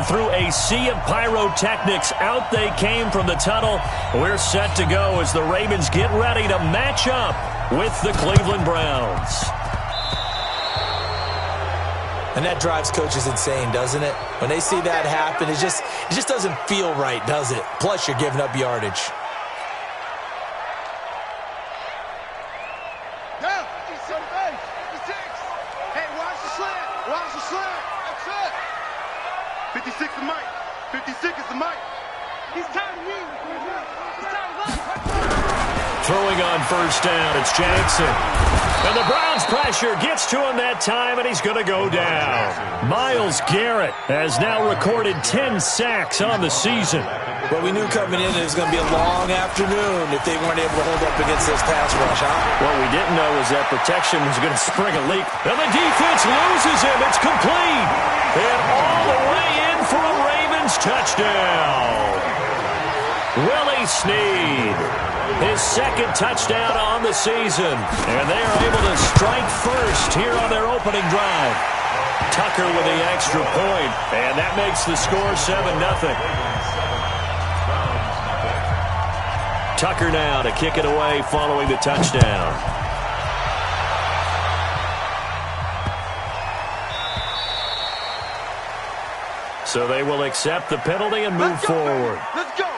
and through a sea of pyrotechnics, out they came from the tunnel. We're set to go as the Ravens get ready to match up with the Cleveland Browns. And that drives coaches insane, doesn't it? When they see that happen, it just doesn't feel right, does it? Plus, you're giving up yardage. Hey, watch the slant. Watch the slant. That's it. 56 is Mike. 56 is the Mike. He's tired of me. He's tired of us. Throwing on first down, it's Jackson. And the Browns pressure gets to him that time, and he's going to go down. Myles Garrett has now recorded 10 sacks on the season. Well, we knew coming in it was going to be a long afternoon if they weren't able to hold up against this pass rush, huh? What we didn't know was that protection was going to spring a leak. And the defense loses him. It's complete. And all the way in for a Ravens touchdown. Willie Snead, his second touchdown on the season. And they are able to strike first here on their opening drive. Tucker with the extra point, and that makes the score 7-0. Tucker now to kick it away following the touchdown. So they will accept the penalty and move forward. Let's go.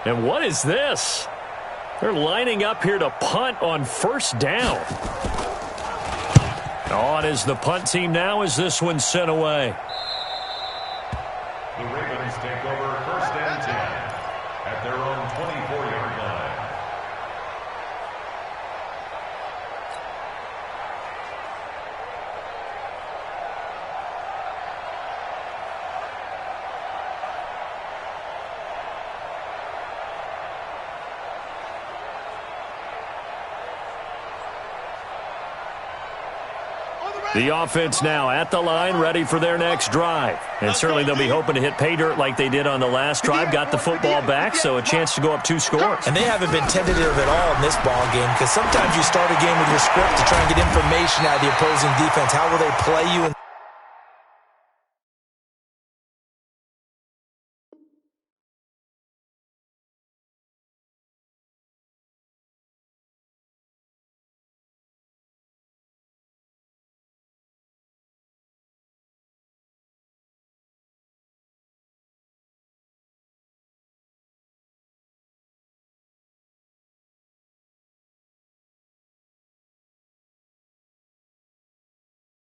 And what is this? They're lining up here to punt on first down. On is the punt team now as this one's sent away. The Ravens take over first and 10 at their own 24-yard line. The offense now at the line, ready for their next drive. And certainly they'll be hoping to hit pay dirt like they did on the last drive. Got the football back, so a chance to go up 2 scores. And they haven't been tentative at all in this ball game because sometimes you start a game with your script to try and get information out of the opposing defense. How will they play you?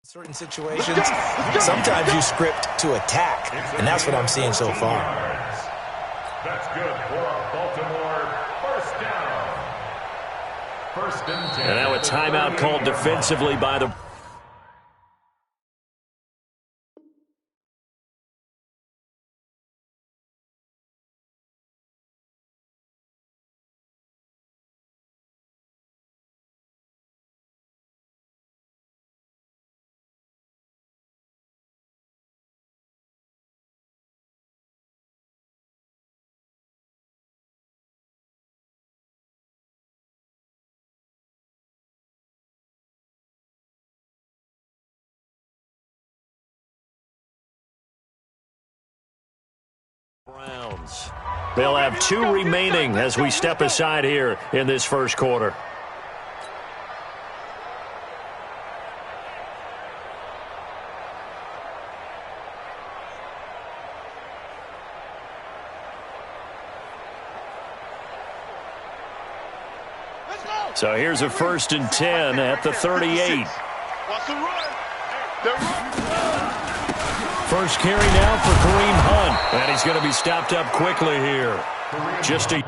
Certain situations, sometimes you script to attack, and that's what I'm seeing so far. That's good for a Baltimore first down. First and 10. And now a timeout called defensively by the... Browns. They'll have 2 remaining as we step aside here in this first quarter. So here's a 1st and 10 at the 38. What's the run? They're running. First carry now for Kareem Hunt. And he's going to be stopped up quickly here. Just a...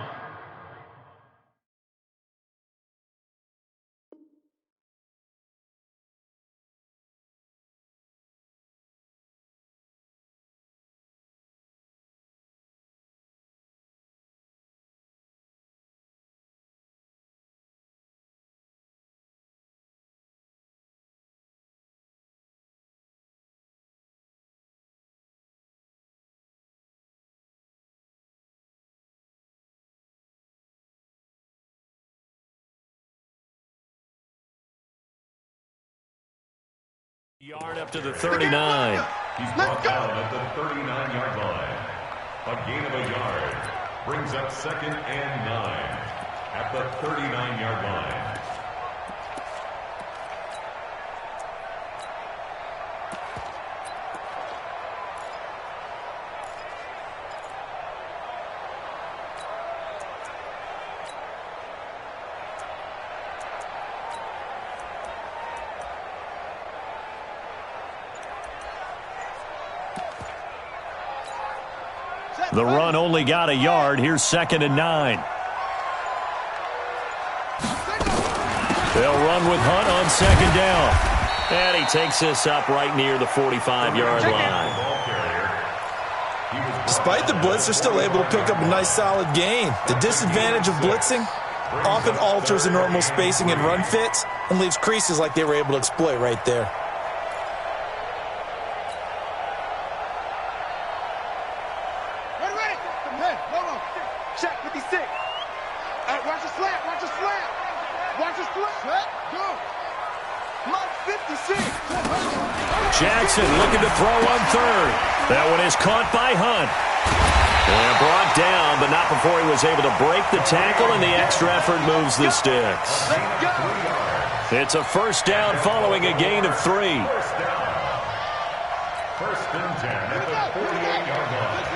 Yard up to the 39. He's brought down at the 39-yard line. A gain of a yard brings up 2nd and 9 at the 39-yard line. The run only got a yard. Here's 2nd and 9. They'll run with Hunt on 2nd down. And he takes this up right near the 45-yard line. Despite the blitz, they're still able to pick up a nice solid gain. The disadvantage of blitzing often alters the normal spacing and run fits and leaves creases like they were able to exploit right there. Check 56. Watch the slant. Watch the slant. Watch the slant. Go. Mark 56. Jackson looking to throw on 3rd. That one is caught by Hunt. And brought down, but not before he was able to break the tackle, and the extra effort moves the sticks. It's a 1st down following a gain of 3. 1st and 10 at the 48-yard line.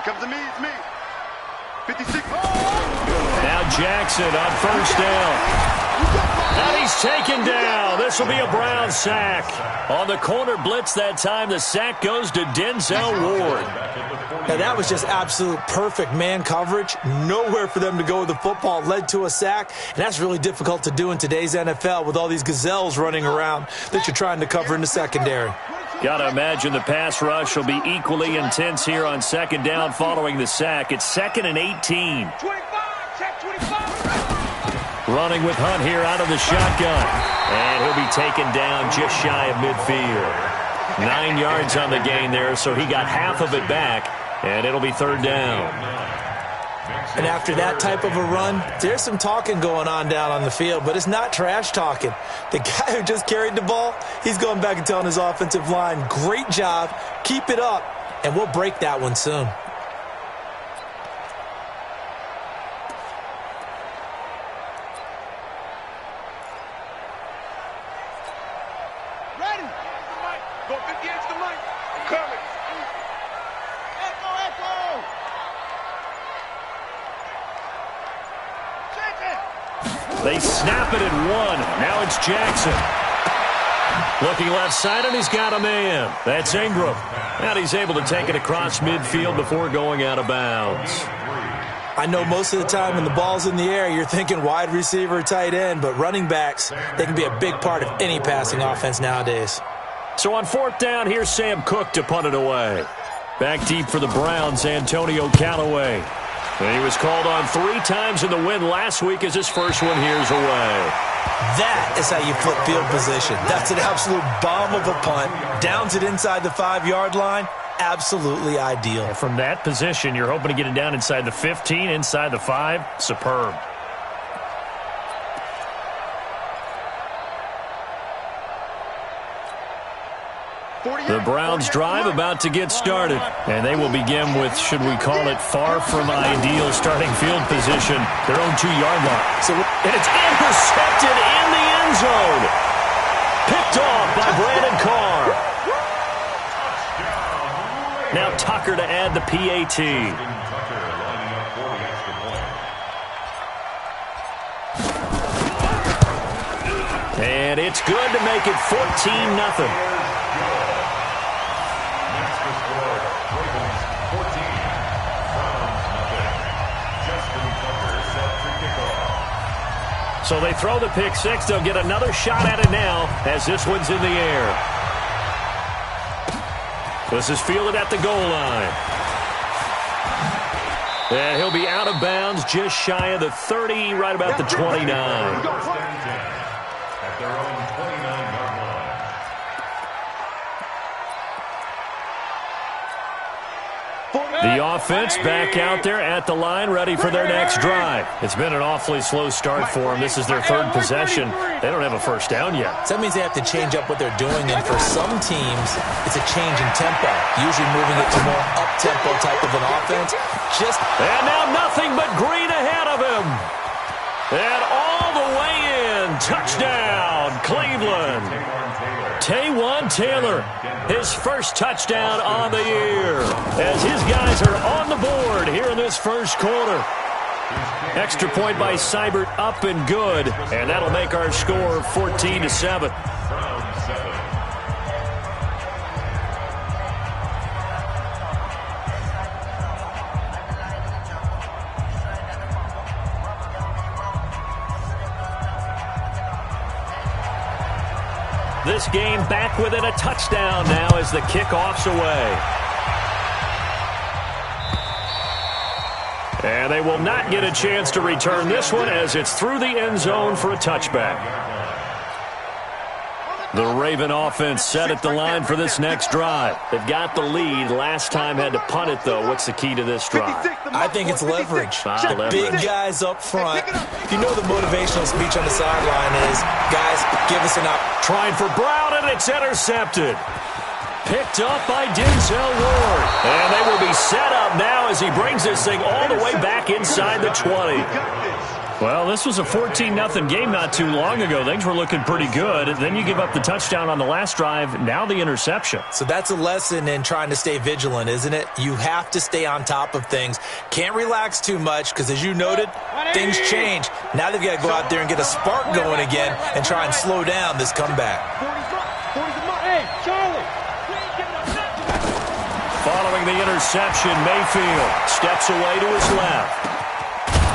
Comes to me, it's me. 56. Now Jackson on 1st down. And he's taken down. This will be a Brown sack. On the corner blitz that time, the sack goes to Denzel Ward. Now that was just absolute perfect man coverage. Nowhere for them to go with the football. Led to a sack. And that's really difficult to do in today's NFL with all these gazelles running around that you're trying to cover in the secondary. Got to imagine the pass rush will be equally intense here on 2nd down following the sack. It's 2nd and 18. 25. Check 25. Running with Hunt here out of the shotgun. And he'll be taken down just shy of midfield. 9 yards on the gain there, so he got half of it back, and it'll be 3rd down. And after that type of a run, there's some talking going on down on the field, but it's not trash talking. The guy who just carried the ball, he's going back and telling his offensive line, great job, keep it up, and we'll break that one soon. Ready. Go 50 inch to Mike. Coming. Echo, echo. They snap it at 1. Now it's Jackson. Looking left side, and he's got a man. That's Ingram. And he's able to take it across midfield before going out of bounds. I know most of the time when the ball's in the air, you're thinking wide receiver, tight end, but running backs, they can be a big part of any passing offense nowadays. So on 4th down, here's Sam Cook to punt it away. Back deep for the Browns, Antonio Callaway. And he was called on 3 times in the win last week as his first one here's away. That is how you flip field position. That's an absolute bomb of a punt. Downs it inside the 5-yard line. Absolutely ideal. From that position, you're hoping to get it down inside the 15, inside the 5. Superb. The Browns drive about to get started, and they will begin with, should we call it, far from ideal starting field position, their own 2-yard line. And it's intercepted in the end zone. Picked off by Brandon Carr. Now Tucker to add the PAT. And it's good to make it 14-0. So they throw the pick 6. They'll get another shot at it now as this one's in the air. This is fielded at the goal line. And he'll be out of bounds just shy of the 30, right about the 29. At their own 29-yard line. The The offense back out there at the line, ready for their next drive. It's been an awfully slow start for them. This is their third possession. They don't have a first down yet. So that means they have to change up what they're doing, and for some teams, it's a change in tempo, usually moving it to more up-tempo type of an offense. And now nothing but green ahead of him. And all the way in. Touchdown, Cleveland. Taywan Taylor, his first touchdown on the year, as his guys are on the board here in this first quarter. Extra point by Seibert, up and good, and that'll make our score 14-7. This game back within a touchdown now as the kickoff's away. And they will not get a chance to return this one as it's through the end zone for a touchback. The Raven offense set at the line for this next drive. They've got the lead. Last time had to punt it, though. What's the key to this drive? I think it's leverage. Big guys up front. You know the motivational speech on the sideline is, guys, give us an opportunity. Trying for Brown, and it's intercepted. Picked up by Denzel Ward. And they will be set up now as he brings this thing all the way back inside the 20. Well, this was a 14-0 game not too long ago. Things were looking pretty good. Then you give up the touchdown on the last drive. Now the interception. So that's a lesson in trying to stay vigilant, isn't it? You have to stay on top of things. Can't relax too much because, as you noted, things change. Now they've got to go out there and get a spark going again and try and slow down this comeback. Following the interception, Mayfield steps away to his left.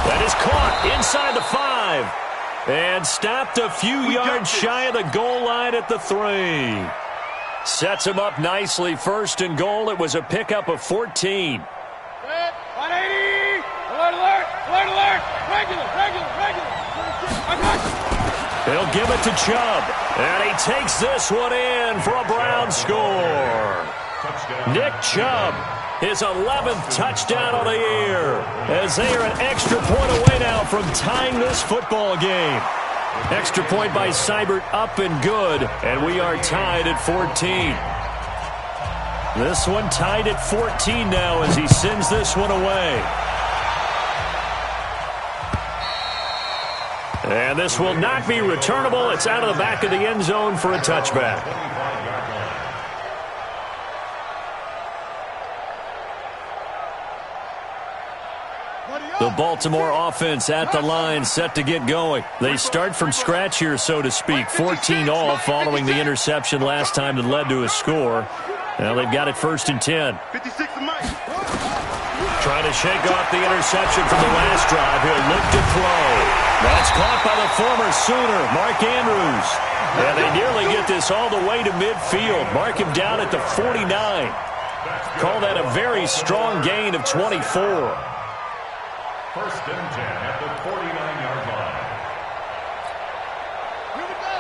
That is caught inside the 5 and stopped a few yards shy of the goal line at the 3. Sets him up nicely. First and goal. It was a pickup of 14. 180. Alert, alert, alert, alert. Regular. They'll give it to Chubb. And he takes this one in for a Brown score. Nick Chubb, his 11th touchdown of the year, as they are an extra point away now from tying this football game. Extra point by Seibert, up and good, and we are tied at 14. This one tied at 14 now as he sends this one away. And this will not be returnable. It's out of the back of the end zone for a touchback. The Baltimore offense at the line, set to get going. They start from scratch here, so to speak. 14-all following the interception last time that led to a score. Now they've got it 1st and 10. Trying to shake off the interception from the last drive. He'll look to throw. That's caught by the former Sooner, Mark Andrews. And they nearly get this all the way to midfield. Mark him down at the 49. Call that a very strong gain of 24. 1st and 10 at the 49-yard line. Here we go.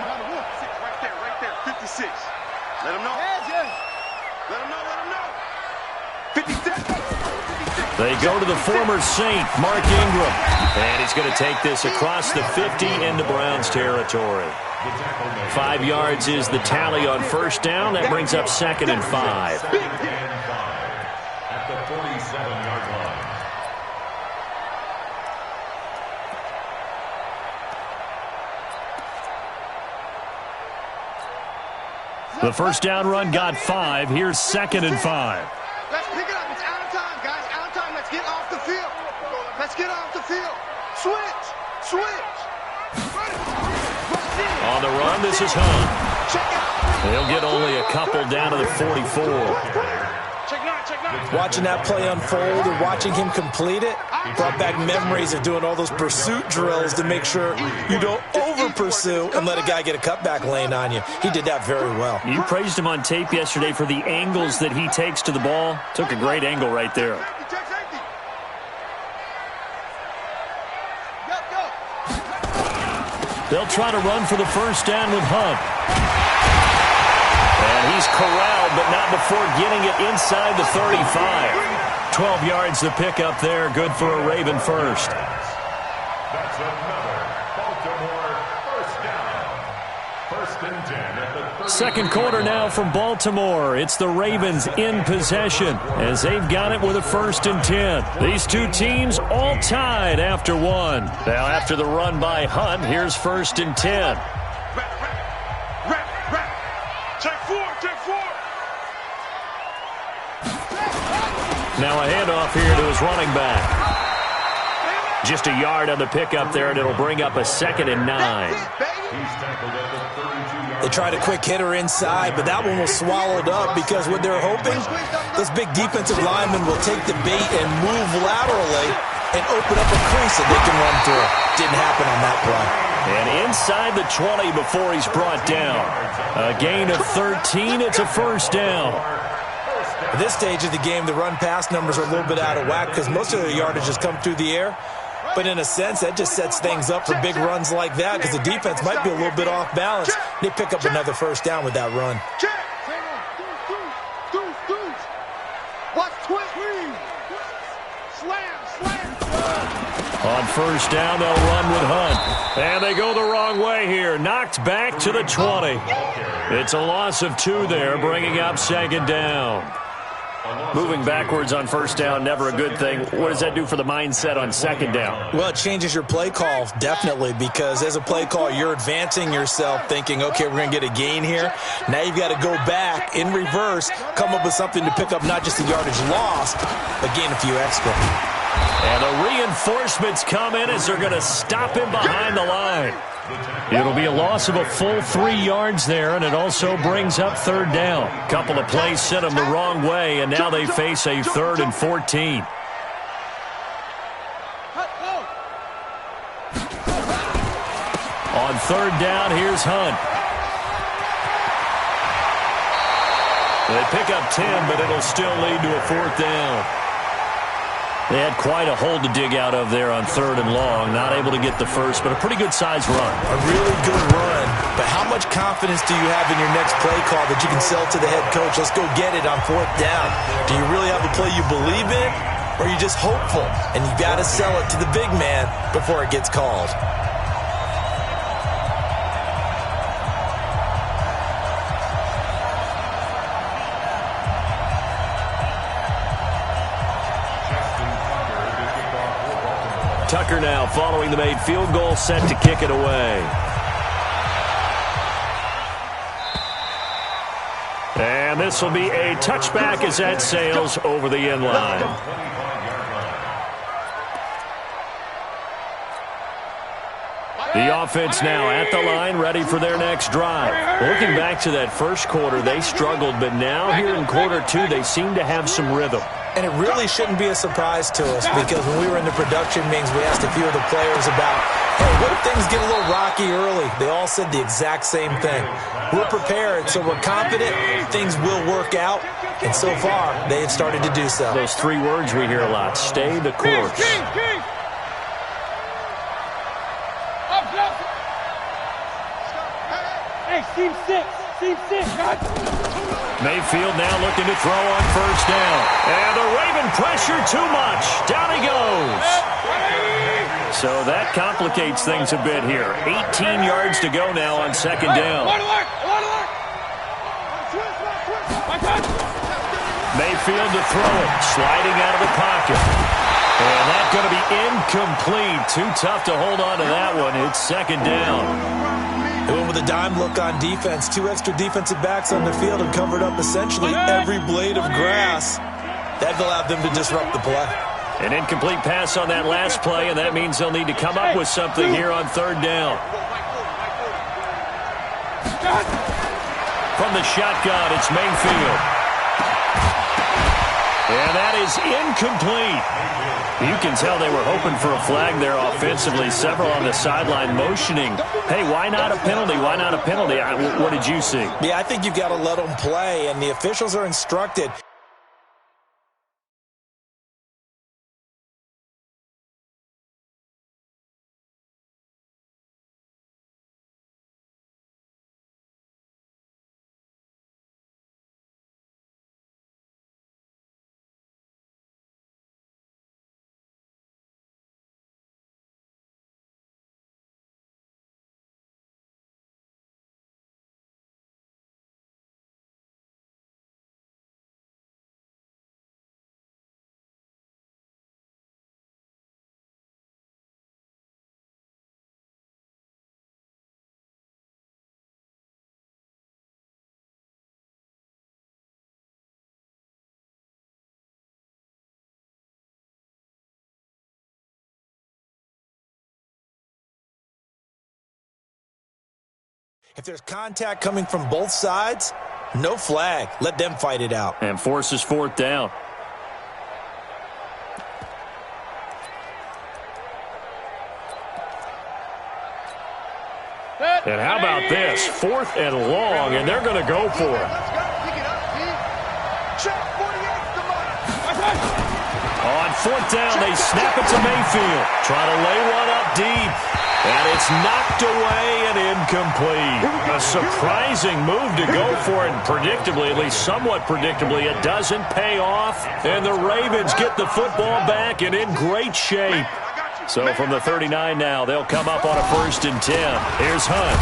Right there. 56. Let him know. Let him know. 57. They go to the former Saint, Mark Ingram. And he's going to take this across the 50 into Browns territory. 5 yards is the tally on first down. That brings up 2nd and 5. 2nd and 5 at the 47-yard line. The first down run got 5. Here's 2nd and 5. Let's pick it up. It's out of time, guys. Out of time. Let's get off the field. Switch. On the run, this is Hunt. They'll get only a couple down to the 44. Watching that play unfold and watching him complete it brought back memories of doing all those pursuit drills to make sure you don't over-pursue and let a guy get a cutback lane on you. He did that very well. You praised him on tape yesterday for the angles that he takes to the ball. Took a great angle right there. They'll try to run for the first down with Hunt. And he's corralled, but not before getting it inside the 35. 12 yards to pick up there. Good for a Raven first. That's another Baltimore first down. First and 10 at the 30. Second quarter now from Baltimore. It's the Ravens in possession as they've got it with a 1st and 10. These two teams all tied after one. Now after the run by Hunt, here's 1st and 10. Check four. Now a handoff here to his running back. Just a yard on the pickup there, and it'll bring up a 2nd and 9. He's tackled at the 32-yard. They tried a quick hitter inside, but that one was swallowed up because what they're hoping, this big defensive lineman will take the bait and move laterally and open up a crease that they can run through. Didn't happen on that play. And inside the 20 before he's brought down. A gain of 13. It's a 1st down. At this stage of the game, the run-pass numbers are a little bit out of whack because most of their yardage has come through the air. But in a sense, that just sets things up for big runs like that because the defense might be a little bit off balance. They pick up another 1st down with that run. Check. Deuce. Watch twist. Slam. On 1st down, they'll run with Hunt. And they go the wrong way here. Knocked back to the 20. It's a loss of 2 there, bringing up 2nd down. Moving backwards on 1st down, never a good thing. What does that do for the mindset on 2nd down? Well, it changes your play call, definitely, because as a play call, you're advancing yourself thinking, okay, we're going to get a gain here. Now you've got to go back in reverse, come up with something to pick up not just the yardage lost, but gain a few extra. And the reinforcements come in as they're going to stop him behind the line. It'll be a loss of a full 3 yards there, and it also brings up 3rd down. Couple of plays sent them the wrong way, and now they face a 3rd and 14. On 3rd down, here's Hunt. They pick up 10, but it'll still lead to a 4th down. They had quite a hole to dig out of there on 3rd and long. Not able to get the first, but a pretty good-sized run. A really good run. But how much confidence do you have in your next play call that you can sell to the head coach? Let's go get it on 4th down. Do you really have a play you believe in, or are you just hopeful? And you got to sell it to the big man before it gets called. Tucker now following the made field goal, set to kick it away. And this will be a touchback as that sails over the end line. The offense now at the line, ready for their next drive. Looking back to that first quarter, they struggled, but now here in quarter 2, they seem to have some rhythm. And it really shouldn't be a surprise to us because when we were in the production meetings, we asked a few of the players about, hey, what if things get a little rocky early? They all said the exact same thing. We're prepared, so we're confident things will work out. And so far, they have started to do so. Those 3 words we hear a lot, stay the course. Hey, team 6. Mayfield now looking to throw on 1st down. And the Raven pressure too much. Down he goes. So that complicates things a bit here. 18 yards to go now on 2nd down. Mayfield to throw it. Sliding out of the pocket. And that's going to be incomplete. Too tough to hold on to that one. It's 2nd down. They went with a dime look on defense. 2 extra defensive backs on the field and covered up essentially every blade of grass. That allowed them to disrupt the play. An incomplete pass on that last play, and that means they'll need to come up with something here on 3rd down. From the shotgun, it's Mayfield. And that is incomplete. You can tell they were hoping for a flag there offensively. Several on the sideline motioning. Hey, why not a penalty? Why not a penalty? What did you see? Yeah, I think you've got to let them play, and the officials are instructed. If there's contact coming from both sides, no flag. Let them fight it out. And forces fourth down. And how about this? 4th and long, and they're going to go for it. On 4th down, they snap it to Mayfield. Trying to lay one up deep. And it's knocked away and incomplete. A surprising move to go for it. And predictably, at least somewhat predictably, it doesn't pay off. And the Ravens get the football back and in great shape. So from the 39 now, they'll come up on a 1st and 10. Here's Hunt.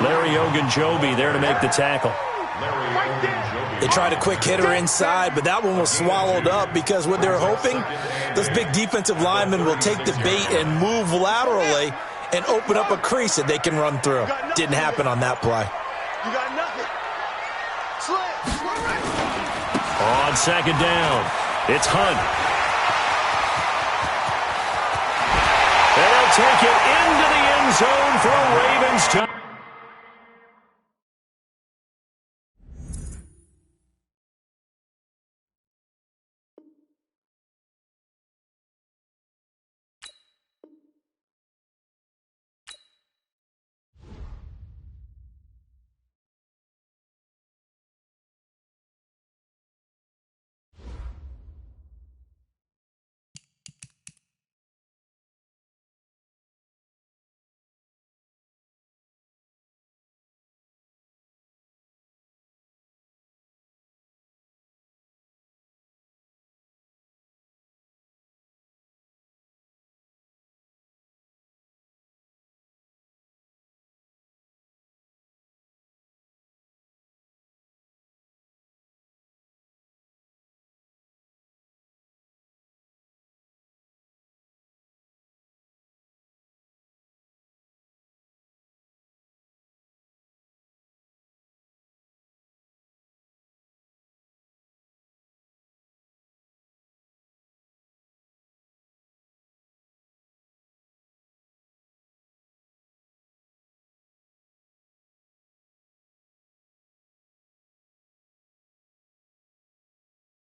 Larry Ogunjobi there to make the tackle. They tried a quick hitter inside, but that one was swallowed up because what they're hoping, those big defensive linemen will take the bait and move laterally and open up a crease that they can run through. Didn't happen on that play. You got nothing. On 2nd down, it's Hunt. And they'll take it into the end zone for a Ravens touchdown.